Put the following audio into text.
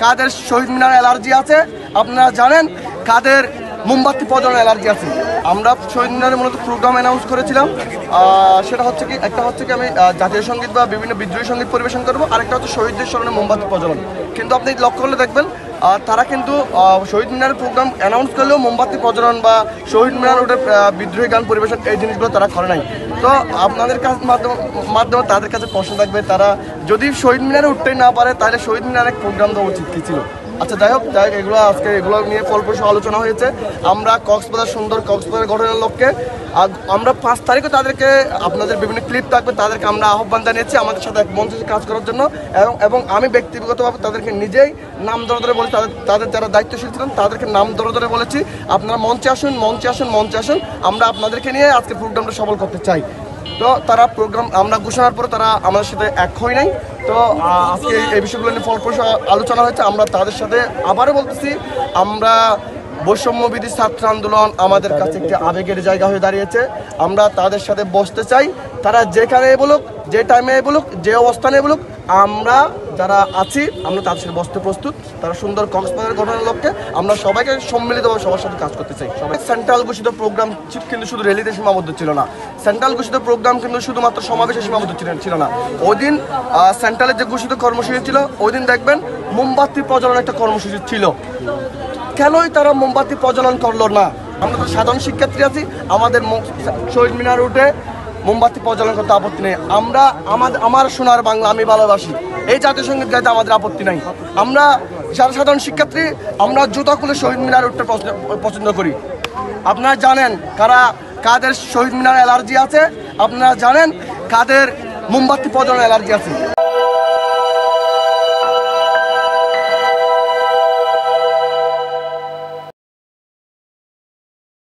কাদের শহীদ মিনার allergy আছে আপনারা জানেন, কাদের মোমবাতি প্রজ্বলন অ্যালার্জি আছে। আমরা শহীদ মিনারে মূলত প্রোগ্রাম অ্যানাউন্স করেছিলাম, সেটা হচ্ছে কি, একটা হচ্ছে কি আমি জাতীয় সঙ্গীত বা বিভিন্ন বিদ্রোহী সঙ্গীত পরিবেশন করবো, আরেকটা হচ্ছে শহীদদের স্মরণে মোমবাতি প্রজ্বলন। কিন্তু আপনি লক্ষ্য করলে দেখবেন তারা কিন্তু শহীদ মিনারের প্রোগ্রাম অ্যানাউন্স করলেও মোমবাতি প্রজ্বলন বা শহীদ মিনার উঠে বিদ্রোহী গান পরিবেশন এই জিনিসগুলো তারা করে নাই। তো আপনাদের মাধ্যমে তাদের কাছে প্রশ্ন থাকবে, তারা যদি শহীদ মিনারে উঠতেই না পারে তাহলে শহীদ মিনারে এক প্রোগ্রাম দেওয়া উচিত কি ছিল। আচ্ছা, যাই হোক এগুলো আজকে এগুলো নিয়ে ফলপ্রসূ আলোচনা হয়েছে। আমরা সুন্দর কক্সবাজার গঠনের লক্ষ্যে আমরা 5 তারিখে তাদেরকে, আপনাদের বিভিন্ন ক্লিপ থাকবে, তাদেরকে আমরা আহ্বান জানিয়েছি আমাদের সাথে এক মঞ্চে কাজ করার জন্য। এবং আমি ব্যক্তিগতভাবে তাদেরকে নিজেই নাম ধরে বলেছি, তাদের যারা দায়িত্বশীল ছিলেন তাদেরকে নাম ধরে বলেছি, আপনারা মঞ্চে আসুন, আমরা আপনাদেরকে নিয়ে আজকে প্রোগ্রামটা সফল করতে চাই। তো তারা প্রোগ্রাম আমরা ঘোষণার পর তারা আমাদের সাথে এক হয় নাই। তো আজকে এই বিষয়গুলো নিয়ে ফলপ্রসূ আলোচনা হয়েছে। আমরা তাদের সাথে আবারও বলতেছি, আমরা বৈষম্যবিধি ছাত্র আন্দোলন আমাদের কাছে একটি আবেগের জায়গা হয়ে দাঁড়িয়েছে। আমরা তাদের সাথে বসতে চাই, তারা যেখানে বলুক, যে টাইমে বলুক, যে অবস্থানে বলুক, আমরা যারা আছি আমরা তাদের সাথে বসতে প্রস্তুত। তারা সুন্দর কক্সবাজার গঠনের লক্ষ্যে আমরা সবাইকে সম্মিলিতভাবে সবার সাথে কাজ করতে চাই। সবাই সেন্ট্রাল ঘোষিত প্রোগ্রাম কিন্তু শুধু র্যালিতে সীমাবদ্ধ ছিল না, সেন্ট্রাল ঘোষিত প্রোগ্রাম কিন্তু শুধুমাত্র সমাবেশে সীমাবদ্ধ ছিল না। ওই দিন সেন্ট্রালের যে ঘোষিত কর্মসূচি ছিল, ওই দিন দেখবেন মোমবাতি প্রজ্বলন একটা কর্মসূচি ছিল। কেনই তারা মোমবাতি প্রজ্বলন করলো না? আমরা তো সাধারণ শিক্ষার্থী আছি, আমাদের শহীদ মিনার উঠে মোমবাতি প্রজ্বলন করতে আপত্তি নেই। আমরা আমার সোনার বাংলা আমি ভালোবাসি, এই জাতীয় সঙ্গীত গাইতে আমাদের আপত্তি নাই। আমরা যারা সাধারণ শিক্ষার্থী, আমরা জুতা খুলে শহীদ মিনার উঠতে পছন্দ করি। আপনারা জানেন কাদের শহীদ মিনার অ্যালার্জি আছে, আপনারা জানেন কাদের মোমবাতি প্রজ্বলন অ্যালার্জি আছে।